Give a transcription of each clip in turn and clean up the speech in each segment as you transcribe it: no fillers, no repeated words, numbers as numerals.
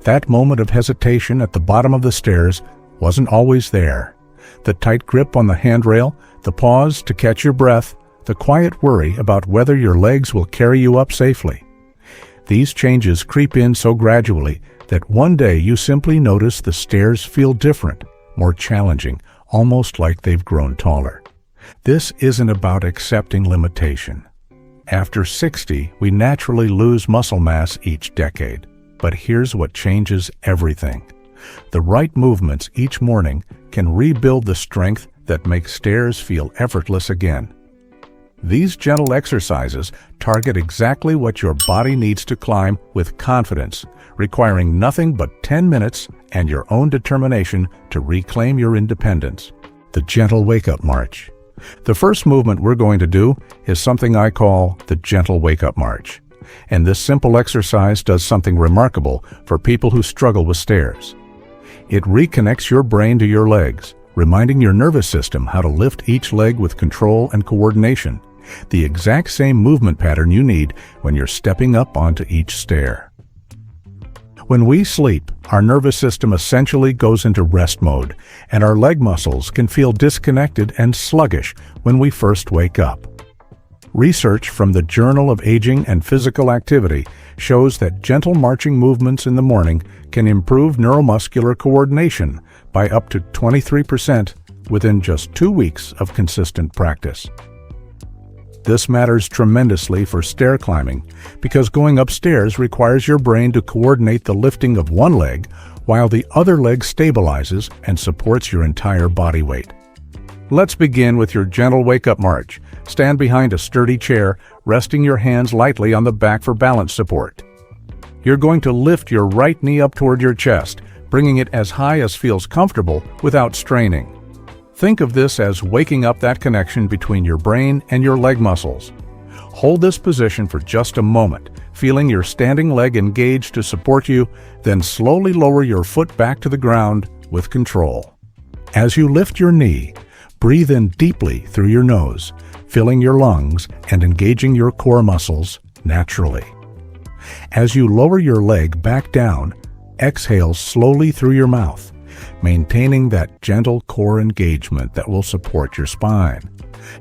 That moment of hesitation at the bottom of the stairs wasn't always there. The tight grip on the handrail, the pause to catch your breath, the quiet worry about whether your legs will carry you up safely. These changes creep in so gradually that one day you simply notice the stairs feel different, more challenging, almost like they've grown taller. This isn't about accepting limitation. After 60, we naturally lose muscle mass each decade. But here's what changes everything. The right movements each morning can rebuild the strength that makes stairs feel effortless again. These gentle exercises target exactly what your body needs to climb with confidence, requiring nothing but 10 minutes and your own determination to reclaim your independence. The gentle wake-up march. The first movement we're going to do is something I call the gentle wake-up march. And this simple exercise does something remarkable for people who struggle with stairs. It reconnects your brain to your legs, reminding your nervous system how to lift each leg with control and coordination, the exact same movement pattern you need when you're stepping up onto each stair. When we sleep, our nervous system essentially goes into rest mode, and our leg muscles can feel disconnected and sluggish when we first wake up. Research from the Journal of Aging and Physical Activity shows that gentle marching movements in the morning can improve neuromuscular coordination by up to 23% within just 2 weeks of consistent practice. This matters tremendously for stair climbing because going upstairs requires your brain to coordinate the lifting of one leg while the other leg stabilizes and supports your entire body weight. Let's begin with your gentle wake-up march. Stand behind a sturdy chair, resting your hands lightly on the back for balance support. You're going to lift your right knee up toward your chest, bringing it as high as feels comfortable without straining. Think of this as waking up that connection between your brain and your leg muscles. Hold this position for just a moment, feeling your standing leg engaged to support you, then slowly lower your foot back to the ground with control. As you lift your knee, breathe in deeply through your nose, filling your lungs and engaging your core muscles naturally. As you lower your leg back down, exhale slowly through your mouth, maintaining that gentle core engagement that will support your spine.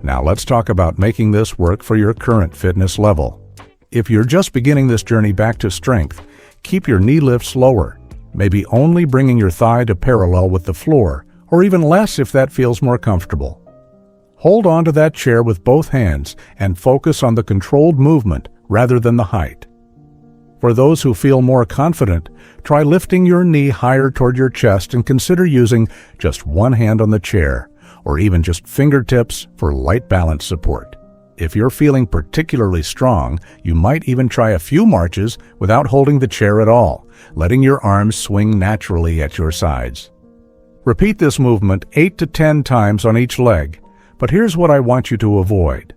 Now let's talk about making this work for your current fitness level. If you're just beginning this journey back to strength, keep your knee lifts lower, maybe only bringing your thigh to parallel with the floor, or even less if that feels more comfortable. Hold on to that chair with both hands and focus on the controlled movement rather than the height. For those who feel more confident, try lifting your knee higher toward your chest and consider using just one hand on the chair, or even just fingertips for light balance support. If you're feeling particularly strong, you might even try a few marches without holding the chair at all, letting your arms swing naturally at your sides. Repeat this movement 8 to 10 times on each leg, but here's what I want you to avoid.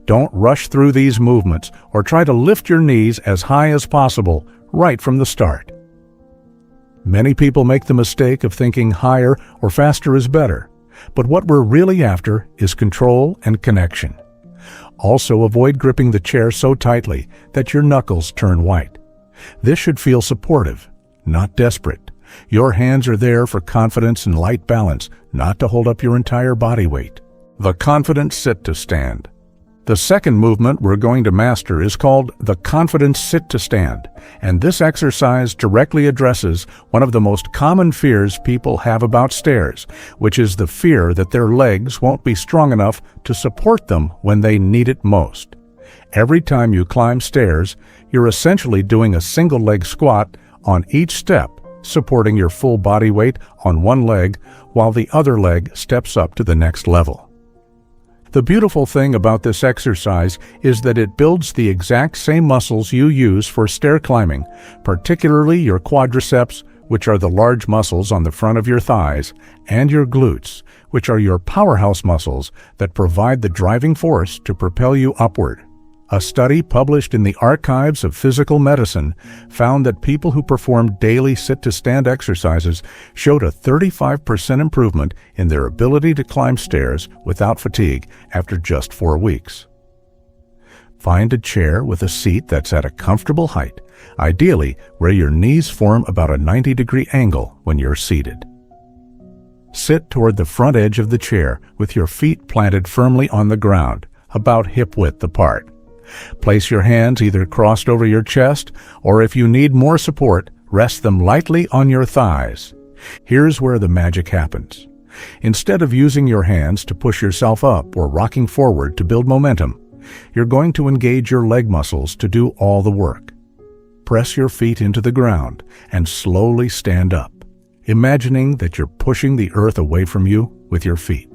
Don't rush through these movements or try to lift your knees as high as possible right from the start. Many people make the mistake of thinking higher or faster is better, but what we're really after is control and connection. Also, avoid gripping the chair so tightly that your knuckles turn white. This should feel supportive, not desperate. Your hands are there for confidence and light balance, not to hold up your entire body weight. The confident sit to stand. The second movement we're going to master is called the confident sit to stand, and this exercise directly addresses one of the most common fears people have about stairs, which is the fear that their legs won't be strong enough to support them when they need it most. Every time you climb stairs, you're essentially doing a single leg squat on each step, supporting your full body weight on one leg while the other leg steps up to the next level. The beautiful thing about this exercise is that it builds the exact same muscles you use for stair climbing, particularly your quadriceps, which are the large muscles on the front of your thighs, and your glutes, which are your powerhouse muscles that provide the driving force to propel you upward. A study published in the Archives of Physical Medicine found that people who performed daily sit-to-stand exercises showed a 35% improvement in their ability to climb stairs without fatigue after just 4 weeks. Find a chair with a seat that's at a comfortable height, ideally where your knees form about a 90-degree angle when you're seated. Sit toward the front edge of the chair with your feet planted firmly on the ground, about hip-width apart. Place your hands either crossed over your chest, or if you need more support, rest them lightly on your thighs. Here's where the magic happens. Instead of using your hands to push yourself up or rocking forward to build momentum, you're going to engage your leg muscles to do all the work. Press your feet into the ground and slowly stand up, imagining that you're pushing the earth away from you with your feet.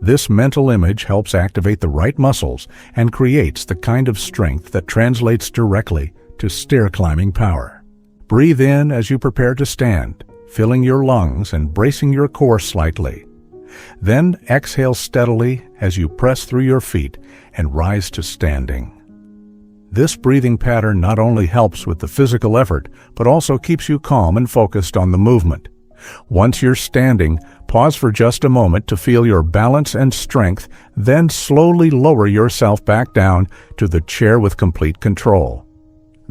This mental image helps activate the right muscles and creates the kind of strength that translates directly to stair climbing power. Breathe in as you prepare to stand, filling your lungs and bracing your core slightly. Then exhale steadily as you press through your feet and rise to standing. This breathing pattern not only helps with the physical effort, but also keeps you calm and focused on the movement. Once you're standing, pause for just a moment to feel your balance and strength, then slowly lower yourself back down to the chair with complete control.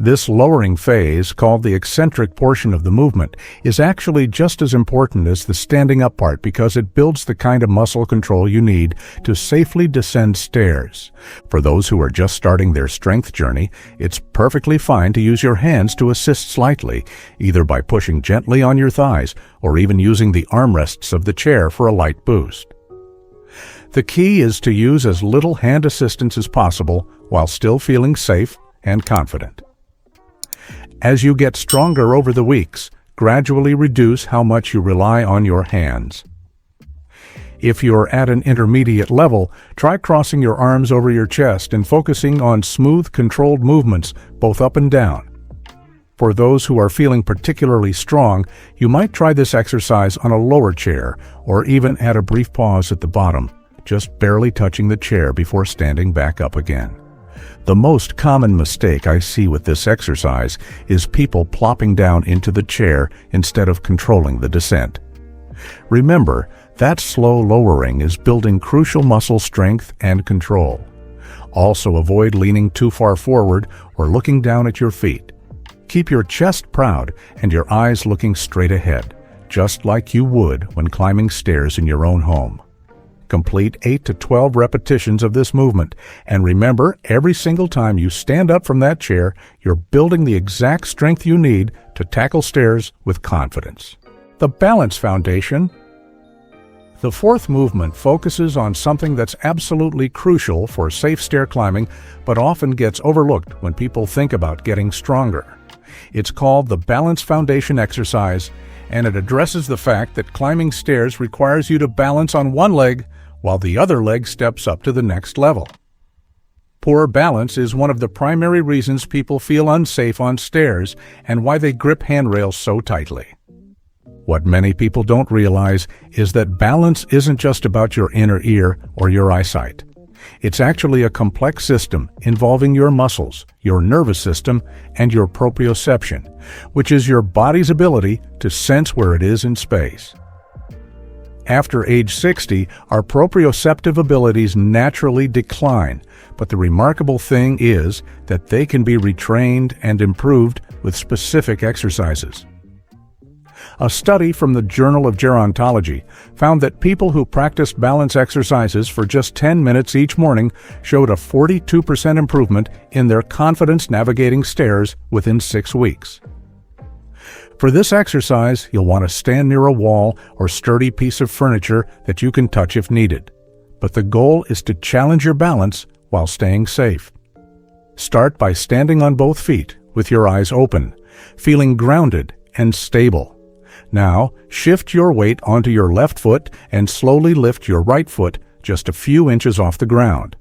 This lowering phase, called the eccentric portion of the movement, is actually just as important as the standing up part because it builds the kind of muscle control you need to safely descend stairs. For those who are just starting their strength journey, it's perfectly fine to use your hands to assist slightly, either by pushing gently on your thighs or even using the armrests of the chair for a light boost. The key is to use as little hand assistance as possible while still feeling safe and confident. As you get stronger over the weeks, gradually reduce how much you rely on your hands. If you're at an intermediate level, try crossing your arms over your chest and focusing on smooth, controlled movements, both up and down. For those who are feeling particularly strong, you might try this exercise on a lower chair or even add a brief pause at the bottom, just barely touching the chair before standing back up again. The most common mistake I see with this exercise is people plopping down into the chair instead of controlling the descent. Remember, that slow lowering is building crucial muscle strength and control. Also, avoid leaning too far forward or looking down at your feet. Keep your chest proud and your eyes looking straight ahead, just like you would when climbing stairs in your own home. Complete 8 to 12 repetitions of this movement, and remember, every single time you stand up from that chair, you're building the exact strength you need to tackle stairs with confidence. The balance foundation. The fourth movement focuses on something that's absolutely crucial for safe stair climbing, but often gets overlooked when people think about getting stronger. It's called the balance foundation exercise, and it addresses the fact that climbing stairs requires you to balance on one leg while the other leg steps up to the next level. Poor balance is one of the primary reasons people feel unsafe on stairs and why they grip handrails so tightly. What many people don't realize is that balance isn't just about your inner ear or your eyesight. It's actually a complex system involving your muscles, your nervous system, and your proprioception, which is your body's ability to sense where it is in space. After age 60, our proprioceptive abilities naturally decline, but the remarkable thing is that they can be retrained and improved with specific exercises. A study from the Journal of Gerontology found that people who practiced balance exercises for just 10 minutes each morning showed a 42% improvement in their confidence navigating stairs within 6 weeks. For this exercise, you'll want to stand near a wall or sturdy piece of furniture that you can touch if needed. But the goal is to challenge your balance while staying safe. Start by standing on both feet with your eyes open, feeling grounded and stable. Now, shift your weight onto your left foot and slowly lift your right foot just a few inches off the ground.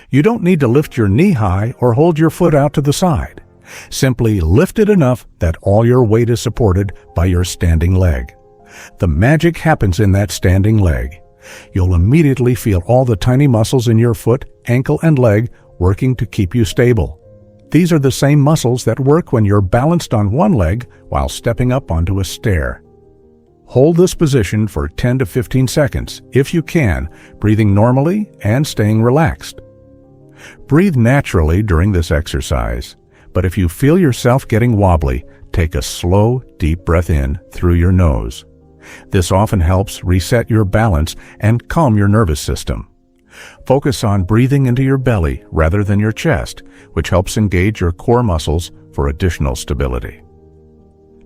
You don't need to lift your knee high or hold your foot out to the side. Simply lift it enough that all your weight is supported by your standing leg. The magic happens in that standing leg. You'll immediately feel all the tiny muscles in your foot, ankle, and leg working to keep you stable. These are the same muscles that work when you're balanced on one leg while stepping up onto a stair. Hold this position for 10 to 15 seconds, if you can, breathing normally and staying relaxed. Breathe naturally during this exercise, but if you feel yourself getting wobbly, take a slow, deep breath in through your nose. This often helps reset your balance and calm your nervous system. Focus on breathing into your belly rather than your chest, which helps engage your core muscles for additional stability.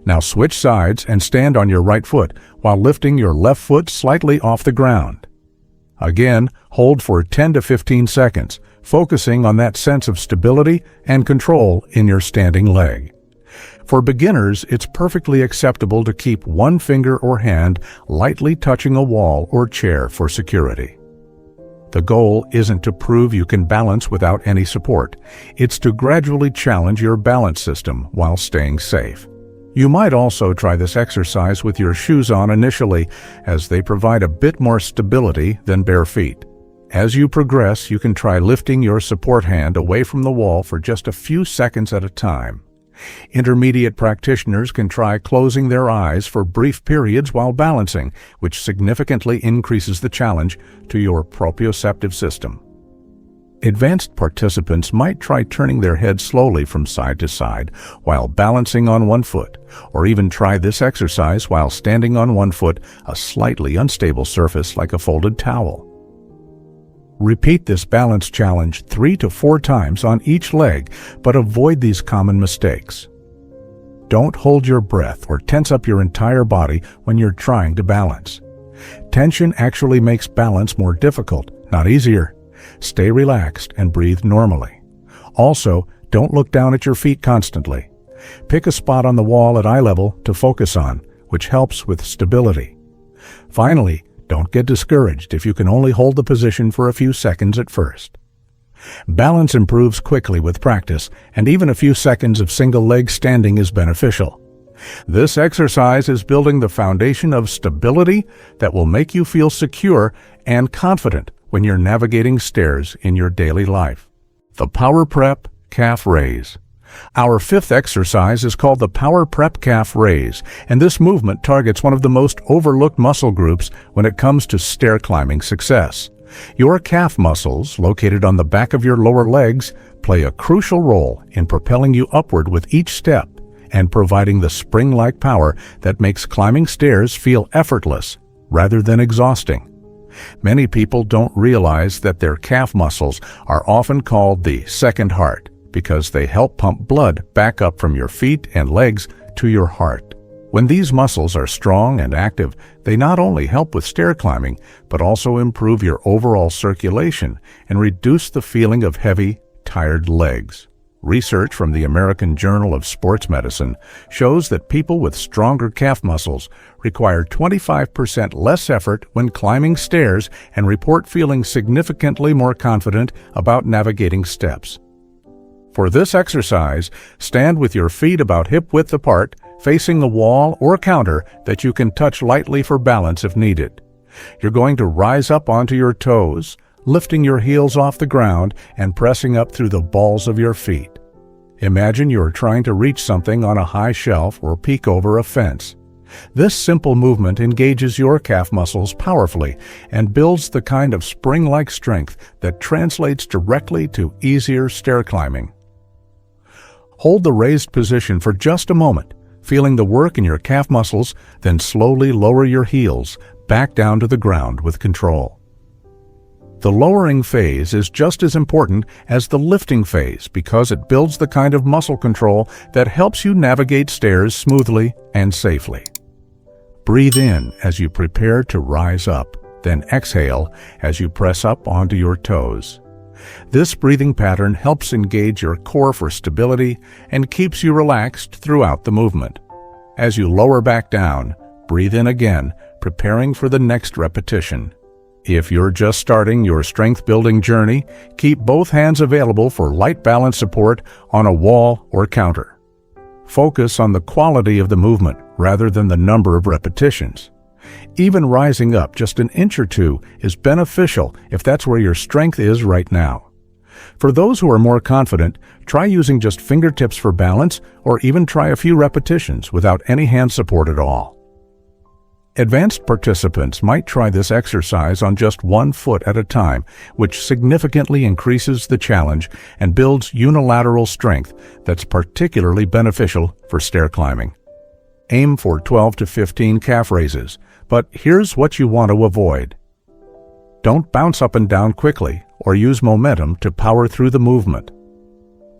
Now switch sides and stand on your right foot while lifting your left foot slightly off the ground. Again, hold for 10 to 15 seconds, focusing on that sense of stability and control in your standing leg. For beginners, it's perfectly acceptable to keep one finger or hand lightly touching a wall or chair for security. The goal isn't to prove you can balance without any support. It's to gradually challenge your balance system while staying safe. You might also try this exercise with your shoes on initially, as they provide a bit more stability than bare feet. As you progress, you can try lifting your support hand away from the wall for just a few seconds at a time. Intermediate practitioners can try closing their eyes for brief periods while balancing, which significantly increases the challenge to your proprioceptive system. Advanced participants might try turning their head slowly from side to side while balancing on one foot, or even try this exercise while standing on one foot, a slightly unstable surface like a folded towel. Repeat this balance challenge 3 to 4 times on each leg, but avoid these common mistakes. Don't hold your breath or tense up your entire body when you're trying to balance. Tension actually makes balance more difficult, not easier. Stay relaxed and breathe normally. Also, don't look down at your feet constantly. Pick a spot on the wall at eye level to focus on, which helps with stability. Finally, don't get discouraged if you can only hold the position for a few seconds at first. Balance improves quickly with practice, and even a few seconds of single-leg standing is beneficial. This exercise is building the foundation of stability that will make you feel secure and confident when you're navigating stairs in your daily life. The Power Prep Calf Raise. Our fifth exercise is called the Power Prep Calf Raise, and this movement targets one of the most overlooked muscle groups when it comes to stair climbing success. Your calf muscles, located on the back of your lower legs, play a crucial role in propelling you upward with each step and providing the spring-like power that makes climbing stairs feel effortless rather than exhausting. Many people don't realize that their calf muscles are often called the second heart, because they help pump blood back up from your feet and legs to your heart. When these muscles are strong and active, they not only help with stair climbing, but also improve your overall circulation and reduce the feeling of heavy, tired legs. Research from the American Journal of Sports Medicine shows that people with stronger calf muscles require 25% less effort when climbing stairs and report feeling significantly more confident about navigating steps. For this exercise, stand with your feet about hip-width apart, facing a wall or counter that you can touch lightly for balance if needed. You're going to rise up onto your toes, lifting your heels off the ground and pressing up through the balls of your feet. Imagine you're trying to reach something on a high shelf or peek over a fence. This simple movement engages your calf muscles powerfully and builds the kind of spring-like strength that translates directly to easier stair climbing. Hold the raised position for just a moment, feeling the work in your calf muscles, then slowly lower your heels back down to the ground with control. The lowering phase is just as important as the lifting phase because it builds the kind of muscle control that helps you navigate stairs smoothly and safely. Breathe in as you prepare to rise up, then exhale as you press up onto your toes. This breathing pattern helps engage your core for stability and keeps you relaxed throughout the movement. As you lower back down, breathe in again, preparing for the next repetition. If you're just starting your strength-building journey, keep both hands available for light balance support on a wall or counter. Focus on the quality of the movement rather than the number of repetitions. Even rising up just an inch or two is beneficial if that's where your strength is right now. For those who are more confident, try using just fingertips for balance or even try a few repetitions without any hand support at all. Advanced participants might try this exercise on just one foot at a time, which significantly increases the challenge and builds unilateral strength that's particularly beneficial for stair climbing. Aim for 12 to 15 calf raises, but here's what you want to avoid. Don't bounce up and down quickly or use momentum to power through the movement.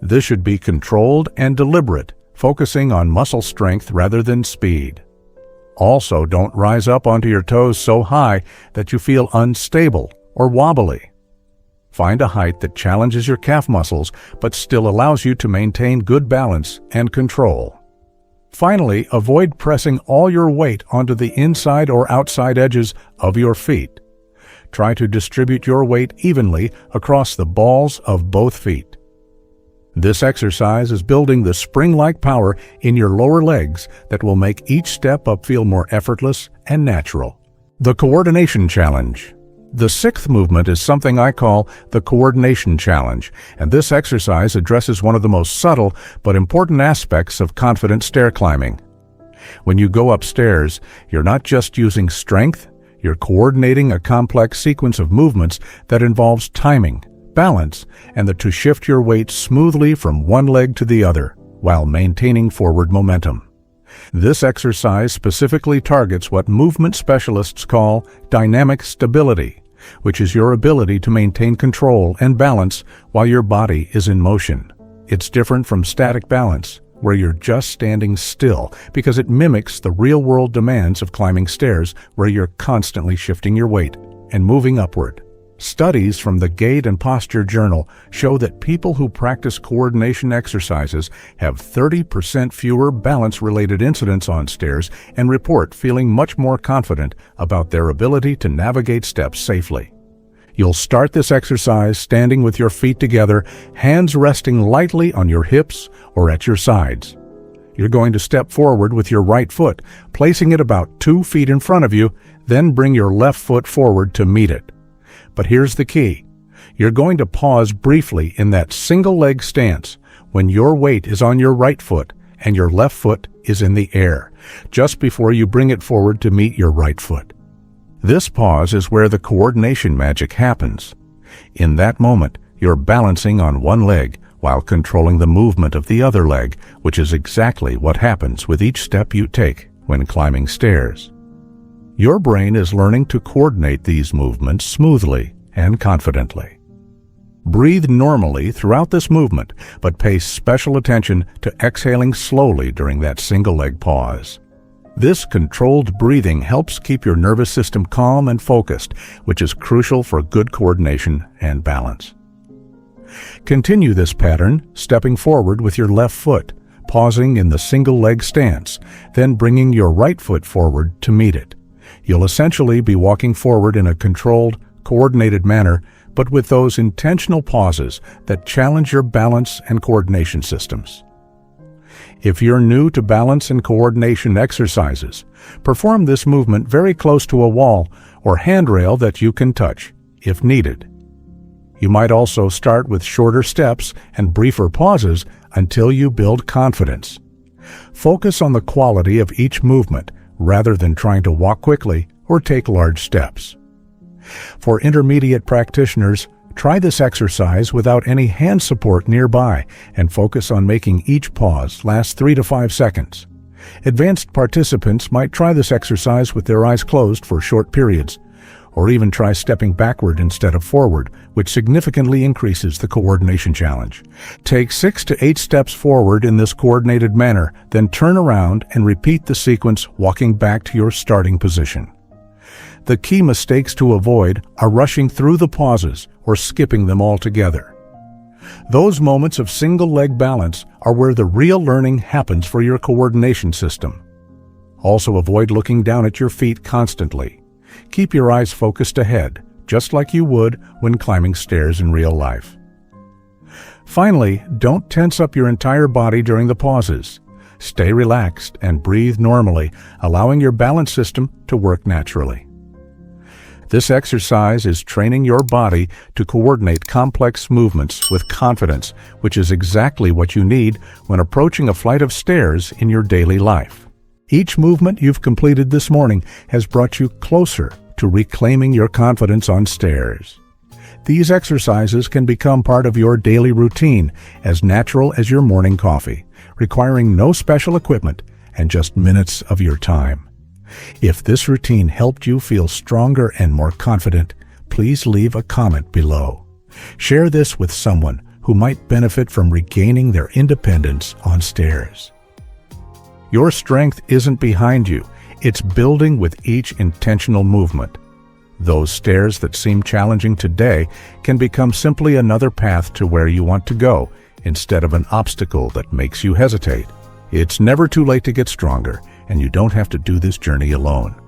This should be controlled and deliberate, focusing on muscle strength rather than speed. Also, don't rise up onto your toes so high that you feel unstable or wobbly. Find a height that challenges your calf muscles but still allows you to maintain good balance and control. Finally, avoid pressing all your weight onto the inside or outside edges of your feet. Try to distribute your weight evenly across the balls of both feet. This exercise is building the spring-like power in your lower legs that will make each step up feel more effortless and natural. The Coordination Challenge. The sixth movement is something I call the Coordination Challenge, and this exercise addresses one of the most subtle but important aspects of confident stair climbing. When you go upstairs, you're not just using strength, you're coordinating a complex sequence of movements that involves timing, balance, and to shift your weight smoothly from one leg to the other while maintaining forward momentum. This exercise specifically targets what movement specialists call dynamic stability, which is your ability to maintain control and balance while your body is in motion. It's different from static balance, where you're just standing still, because it mimics the real-world demands of climbing stairs where you're constantly shifting your weight and moving upward. Studies from the Gait and Posture Journal show that people who practice coordination exercises have 30% fewer balance-related incidents on stairs and report feeling much more confident about their ability to navigate steps safely. You'll start this exercise standing with your feet together, hands resting lightly on your hips or at your sides. You're going to step forward with your right foot, placing it about 2 feet in front of you, then bring your left foot forward to meet it. But here's the key. You're going to pause briefly in that single leg stance when your weight is on your right foot and your left foot is in the air, just before you bring it forward to meet your right foot. This pause is where the coordination magic happens. In that moment, you're balancing on one leg while controlling the movement of the other leg, which is exactly what happens with each step you take when climbing stairs. Your brain is learning to coordinate these movements smoothly and confidently. Breathe normally throughout this movement, but pay special attention to exhaling slowly during that single leg pause. This controlled breathing helps keep your nervous system calm and focused, which is crucial for good coordination and balance. Continue this pattern, stepping forward with your left foot, pausing in the single leg stance, then bringing your right foot forward to meet it. You'll essentially be walking forward in a controlled, coordinated manner, but with those intentional pauses that challenge your balance and coordination systems. If you're new to balance and coordination exercises, perform this movement very close to a wall or handrail that you can touch, if needed. You might also start with shorter steps and briefer pauses until you build confidence. Focus on the quality of each movement rather than trying to walk quickly or take large steps. For intermediate practitioners, try this exercise without any hand support nearby and focus on making each pause last 3 to 5 seconds. Advanced participants might try this exercise with their eyes closed for short periods, or even try stepping backward instead of forward, which significantly increases the coordination challenge. Take 6 to 8 steps forward in this coordinated manner, then turn around and repeat the sequence, walking back to your starting position. The key mistakes to avoid are rushing through the pauses or skipping them altogether. Those moments of single-leg balance are where the real learning happens for your coordination system. Also, avoid looking down at your feet constantly. Keep your eyes focused ahead, just like you would when climbing stairs in real life. Finally, don't tense up your entire body during the pauses. Stay relaxed and breathe normally, allowing your balance system to work naturally. This exercise is training your body to coordinate complex movements with confidence, which is exactly what you need when approaching a flight of stairs in your daily life. Each movement you've completed this morning has brought you closer to reclaiming your confidence on stairs. These exercises can become part of your daily routine, as natural as your morning coffee, requiring no special equipment and just minutes of your time. If this routine helped you feel stronger and more confident, please leave a comment below. Share this with someone who might benefit from regaining their independence on stairs. Your strength isn't behind you, it's building with each intentional movement. Those stairs that seem challenging today can become simply another path to where you want to go, instead of an obstacle that makes you hesitate. It's never too late to get stronger, and you don't have to do this journey alone.